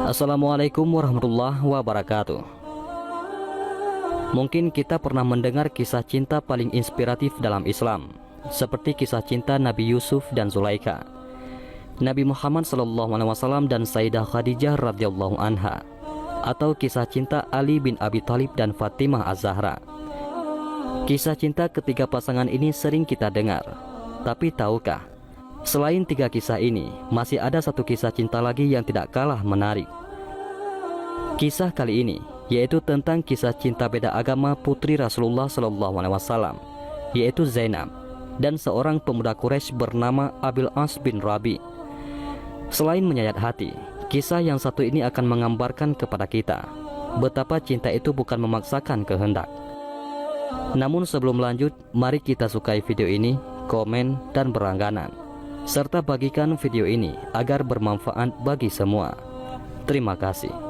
Assalamualaikum warahmatullahi wabarakatuh. Mungkin kita pernah mendengar kisah cinta paling inspiratif dalam Islam, seperti kisah cinta Nabi Yusuf dan Zulaikha, Nabi Muhammad SAW dan Sayyidah Khadijah radhiyallahu anha, atau kisah cinta Ali bin Abi Thalib dan Fatimah Az-Zahra. Kisah cinta ketiga pasangan ini sering kita dengar, tapi tahukah, selain tiga kisah ini, masih ada satu kisah cinta lagi yang tidak kalah menarik. Kisah kali ini yaitu tentang kisah cinta beda agama putri Rasulullah SAW, yaitu Zainab dan seorang pemuda Quraisy bernama Abil As bin Rabi. Selain menyayat hati, kisah yang satu ini akan menggambarkan kepada kita betapa cinta itu bukan memaksakan kehendak. Namun sebelum lanjut, mari kita sukai video ini, komen, dan berlangganan, serta bagikan video ini agar bermanfaat bagi semua. Terima kasih.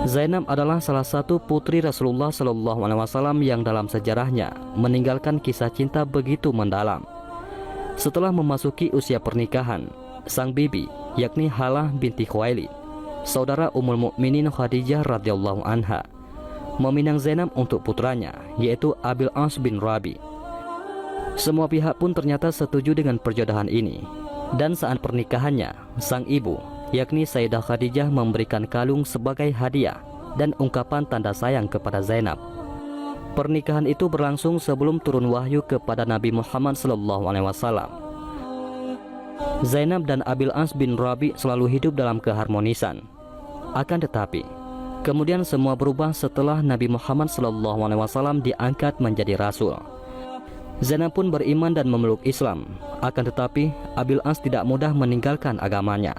Zainab adalah salah satu putri Rasulullah SAW yang dalam sejarahnya meninggalkan kisah cinta begitu mendalam. Setelah memasuki usia pernikahan, sang bibi, yakni Halah binti Khuwailid, saudara Ummul Mukminin Khadijah radhiyallahu anha, meminang Zainab untuk putranya, yaitu Abil As bin Rabi. Semua pihak pun ternyata setuju dengan perjodohan ini. Dan saat pernikahannya, sang ibu, yakni Sayyidah Khadijah, memberikan kalung sebagai hadiah dan ungkapan tanda sayang kepada Zainab. Pernikahan itu berlangsung sebelum turun wahyu kepada Nabi Muhammad SAW. Zainab dan Abil As bin Rabi selalu hidup dalam keharmonisan. Akan tetapi, kemudian semua berubah setelah Nabi Muhammad SAW diangkat menjadi Rasul. Zainab pun beriman dan memeluk Islam. Akan tetapi, Abil As tidak mudah meninggalkan agamanya.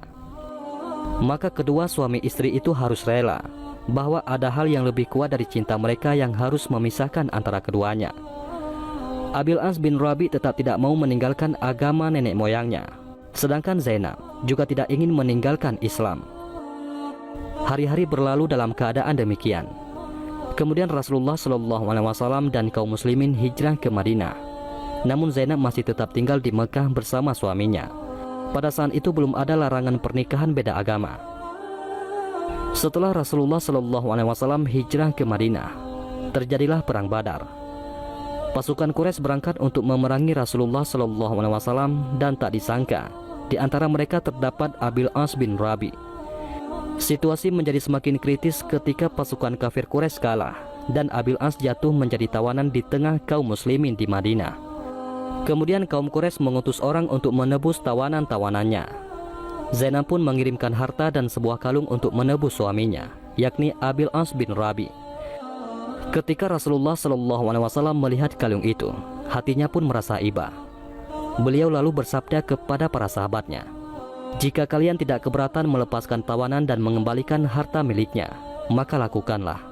Maka kedua suami istri itu harus rela bahwa ada hal yang lebih kuat dari cinta mereka yang harus memisahkan antara keduanya. Abil As bin Rabi tetap tidak mau meninggalkan agama nenek moyangnya, sedangkan Zainab juga tidak ingin meninggalkan Islam. Hari-hari berlalu dalam keadaan demikian. Kemudian Rasulullah SAW dan kaum muslimin hijrah ke Madinah. Namun Zainab masih tetap tinggal di Mekah bersama suaminya. Pada saat itu belum ada larangan pernikahan beda agama. Setelah Rasulullah SAW hijrah ke Madinah, terjadilah perang Badar. Pasukan Quraisy berangkat untuk memerangi Rasulullah SAW dan tak disangka di antara mereka terdapat Abil As bin Rabi. Situasi menjadi semakin kritis ketika pasukan kafir Quraisy kalah dan Abil As jatuh menjadi tawanan di tengah kaum muslimin di Madinah. Kemudian kaum Quraisy mengutus orang untuk menebus tawanan-tawanannya. Zainab pun mengirimkan harta dan sebuah kalung untuk menebus suaminya, yakni Abil As bin Rabi. Ketika Rasulullah SAW melihat kalung itu, hatinya pun merasa iba. Beliau lalu bersabda kepada para sahabatnya, "Jika kalian tidak keberatan melepaskan tawanan dan mengembalikan harta miliknya, maka lakukanlah."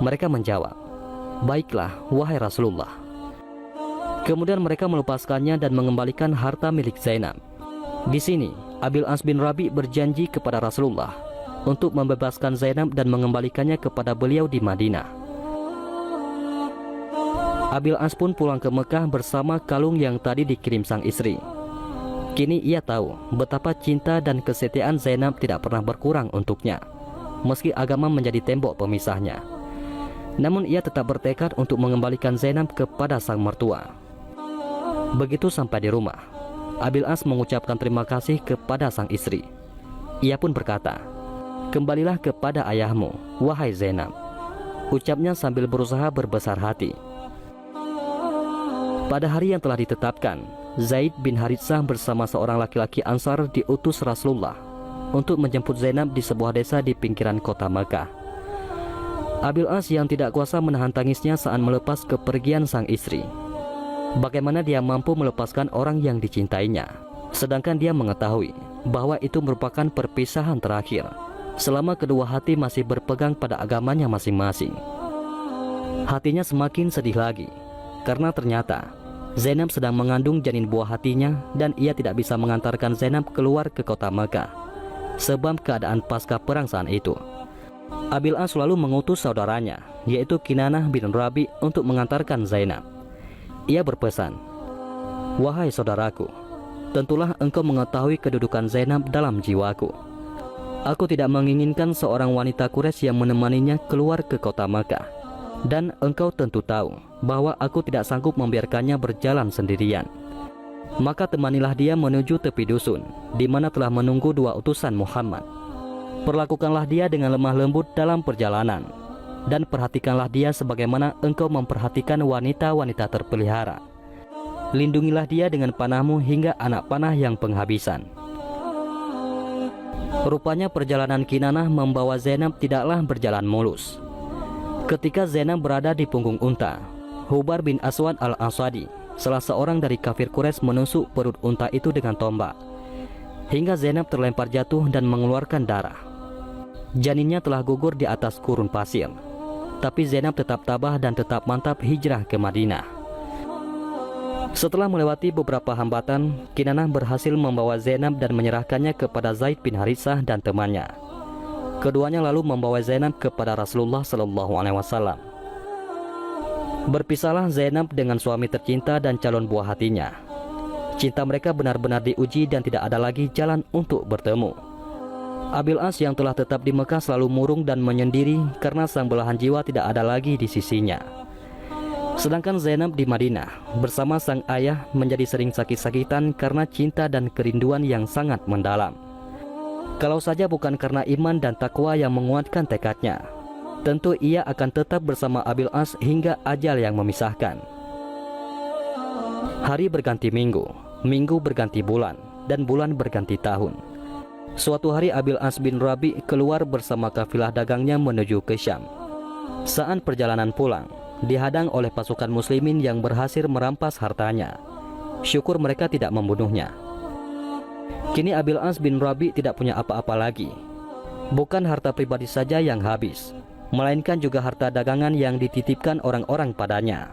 Mereka menjawab, "Baiklah, wahai Rasulullah." Kemudian mereka melepaskannya dan mengembalikan harta milik Zainab. Di sini, Abil As bin Rabi berjanji kepada Rasulullah untuk membebaskan Zainab dan mengembalikannya kepada beliau di Madinah. Abil As pun pulang ke Mekah bersama kalung yang tadi dikirim sang istri. Kini ia tahu betapa cinta dan kesetiaan Zainab tidak pernah berkurang untuknya, meski agama menjadi tembok pemisahnya. Namun ia tetap bertekad untuk mengembalikan Zainab kepada sang mertua. Begitu sampai di rumah, Abil As mengucapkan terima kasih kepada sang istri. Ia pun berkata, "Kembalilah kepada ayahmu, wahai Zainab," ucapnya sambil berusaha berbesar hati. Pada hari yang telah ditetapkan, Zaid bin Haritsah bersama seorang laki-laki Ansar diutus Rasulullah untuk menjemput Zainab di sebuah desa di pinggiran kota Mekah. Abil As yang tidak kuasa menahan tangisnya saat melepas kepergian sang istri. Bagaimana dia mampu melepaskan orang yang dicintainya, sedangkan dia mengetahui bahwa itu merupakan perpisahan terakhir selama kedua hati masih berpegang pada agamanya masing-masing. Hatinya semakin sedih lagi karena ternyata Zainab sedang mengandung janin buah hatinya dan ia tidak bisa mengantarkan Zainab keluar ke kota Mekah sebab keadaan pasca perang saat itu. Abil As lalu mengutus saudaranya, yaitu Kinanah bin Rabi, untuk mengantarkan Zainab. Ia berpesan, "Wahai saudaraku, tentulah engkau mengetahui kedudukan Zainab dalam jiwaku. Aku tidak menginginkan seorang wanita Quraisy yang menemaninya keluar ke kota Makkah. Dan engkau tentu tahu bahwa aku tidak sanggup membiarkannya berjalan sendirian. Maka temanilah dia menuju tepi dusun, di mana telah menunggu 2 utusan Muhammad. Perlakukanlah dia dengan lemah lembut dalam perjalanan, dan perhatikanlah dia sebagaimana engkau memperhatikan wanita-wanita terpelihara. Lindungilah dia dengan panahmu hingga anak panah yang penghabisan. Rupanya perjalanan Kinanah membawa Zainab tidaklah berjalan mulus. Ketika Zainab berada di punggung unta, Hubar bin Aswad al-Asadi, salah seorang dari kafir Quraisy, menusuk perut unta itu dengan tombak, hingga Zainab terlempar jatuh dan mengeluarkan darah. Janinnya telah gugur di atas gurun pasir. Tapi Zainab tetap tabah dan tetap mantap hijrah ke Madinah. Setelah melewati beberapa hambatan, Kinanah berhasil membawa Zainab dan menyerahkannya kepada Zaid bin Haritsah dan temannya. Keduanya lalu membawa Zainab kepada Rasulullah SAW. Berpisahlah Zainab dengan suami tercinta dan calon buah hatinya. Cinta mereka benar-benar diuji dan tidak ada lagi jalan untuk bertemu. Abil As yang telah tetap di Mekah selalu murung dan menyendiri karena sang belahan jiwa tidak ada lagi di sisinya. Sedangkan Zainab di Madinah bersama sang ayah menjadi sering sakit-sakitan karena cinta dan kerinduan yang sangat mendalam. Kalau saja bukan karena iman dan takwa yang menguatkan tekadnya, tentu ia akan tetap bersama Abil As hingga ajal yang memisahkan. Hari berganti minggu, minggu berganti bulan, dan bulan berganti tahun. Suatu hari Abil As bin Rabi keluar bersama kafilah dagangnya menuju ke Syam. Saat perjalanan pulang, dihadang oleh pasukan muslimin yang berhasil merampas hartanya. Syukur mereka tidak membunuhnya. Kini Abil As bin Rabi tidak punya apa-apa lagi. Bukan harta pribadi saja yang habis, melainkan juga harta dagangan yang dititipkan orang-orang padanya.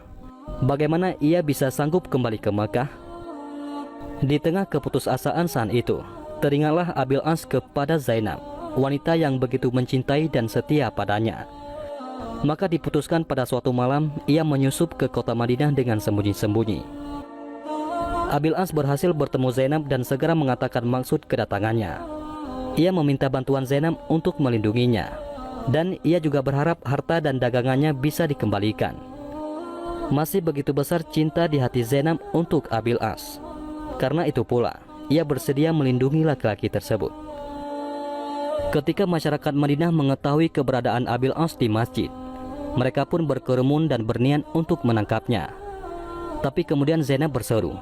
Bagaimana ia bisa sanggup kembali ke Mekah? Di tengah keputusasaan saat itu, teringatlah Abil As kepada Zainab, wanita yang begitu mencintai dan setia padanya. Maka diputuskan pada suatu malam ia menyusup ke kota Madinah dengan sembunyi-sembunyi. Abil As berhasil bertemu Zainab dan segera mengatakan maksud kedatangannya. Ia meminta bantuan Zainab untuk melindunginya, dan ia juga berharap harta dan dagangannya bisa dikembalikan. Masih begitu besar cinta di hati Zainab untuk Abil As. Karena itu pula ia bersedia melindungi laki-laki tersebut. Ketika masyarakat Madinah mengetahui keberadaan Abil As di masjid, mereka pun berkerumun dan berniat untuk menangkapnya. Tapi kemudian Zainab berseru,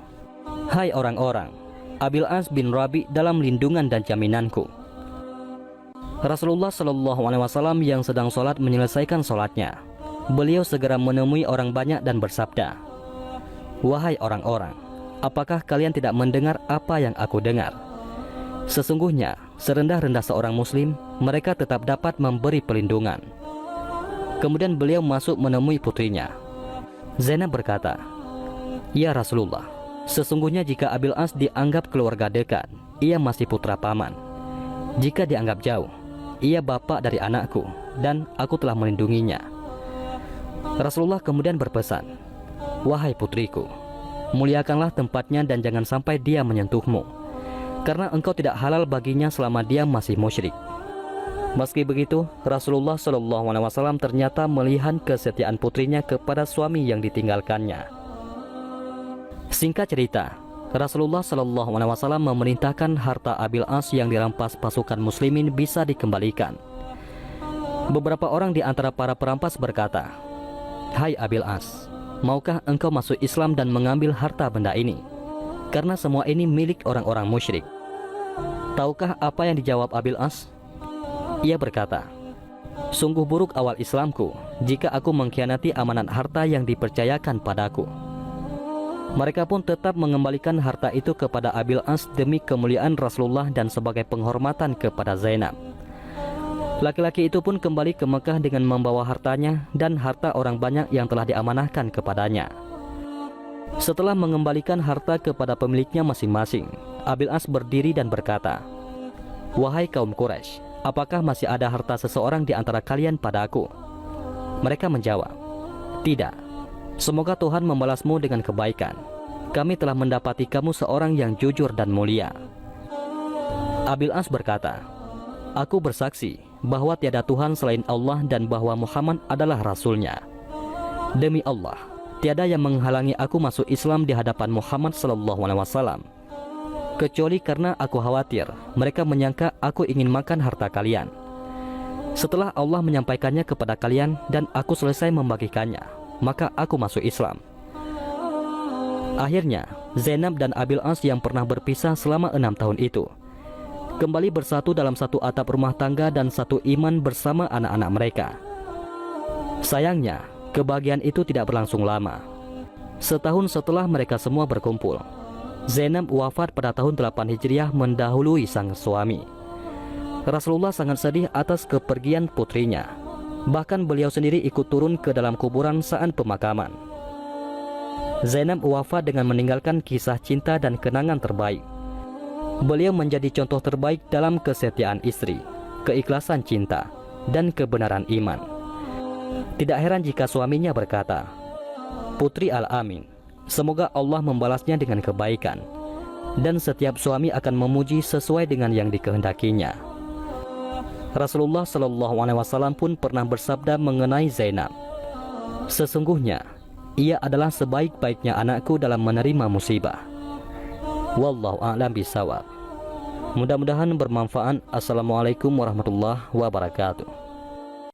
"Hai orang-orang, Abil As bin Rabi dalam lindungan dan jaminanku." Rasulullah SAW yang sedang sholat menyelesaikan sholatnya. Beliau segera menemui orang banyak dan bersabda, "Wahai orang-orang, apakah kalian tidak mendengar apa yang aku dengar? Sesungguhnya, serendah-rendah seorang muslim, mereka tetap dapat memberi perlindungan." Kemudian beliau masuk menemui putrinya. Zainab berkata, "Ya Rasulullah, sesungguhnya jika Abil As dianggap keluarga dekat, ia masih putra paman. Jika dianggap jauh, ia bapak dari anakku, dan aku telah melindunginya." Rasulullah kemudian berpesan, "Wahai putriku, muliakanlah tempatnya dan jangan sampai dia menyentuhmu, karena engkau tidak halal baginya selama dia masih musyrik." Meski begitu, Rasulullah SAW ternyata melihat kesetiaan putrinya kepada suami yang ditinggalkannya. Singkat cerita, Rasulullah SAW memerintahkan harta Abil As yang dirampas pasukan muslimin bisa dikembalikan. Beberapa orang di antara para perampas berkata, "Hai Abil As, maukah engkau masuk Islam dan mengambil harta benda ini? Karena semua ini milik orang-orang musyrik." Tahukah apa yang dijawab Abil As? Ia berkata, "Sungguh buruk awal Islamku jika aku mengkhianati amanat harta yang dipercayakan padaku." Mereka pun tetap mengembalikan harta itu kepada Abil As demi kemuliaan Rasulullah dan sebagai penghormatan kepada Zainab. Laki-laki itu pun kembali ke Mekah dengan membawa hartanya dan harta orang banyak yang telah diamanahkan kepadanya. Setelah mengembalikan harta kepada pemiliknya masing-masing, Abil As berdiri dan berkata, "Wahai kaum Quraisy, apakah masih ada harta seseorang di antara kalian padaku?" Mereka menjawab, "Tidak. Semoga Tuhan membalasmu dengan kebaikan. Kami telah mendapati kamu seorang yang jujur dan mulia." Abil As berkata, Aku bersaksi bahwa tiada Tuhan selain Allah dan bahwa Muhammad adalah Rasul-Nya. Demi Allah, tiada yang menghalangi aku masuk Islam di hadapan Muhammad SAW, kecuali karena aku khawatir mereka menyangka aku ingin makan harta kalian. Setelah Allah menyampaikannya kepada kalian dan aku selesai membagikannya, maka aku masuk Islam. Akhirnya, Zainab dan Abil As yang pernah berpisah selama 6 tahun itu kembali bersatu dalam satu atap rumah tangga dan satu iman bersama anak-anak mereka. Sayangnya, kebahagiaan itu tidak berlangsung lama. Setahun setelah mereka semua berkumpul, Zainab wafat pada tahun 8 Hijriah mendahului sang suami. Rasulullah sangat sedih atas kepergian putrinya. Bahkan beliau sendiri ikut turun ke dalam kuburan saat pemakaman. Zainab wafat dengan meninggalkan kisah cinta dan kenangan terbaik. Beliau menjadi contoh terbaik dalam kesetiaan istri, keikhlasan cinta, dan kebenaran iman. Tidak heran jika suaminya berkata, "Putri Al-Amin, semoga Allah membalasnya dengan kebaikan, dan setiap suami akan memuji sesuai dengan yang dikehendakinya." Rasulullah SAW pun pernah bersabda mengenai Zainab, "Sesungguhnya, ia adalah sebaik-baiknya anakku dalam menerima musibah." Wallahu a'lam bishawab. Mudah-mudahan bermanfaat. Assalamualaikum warahmatullahi wabarakatuh.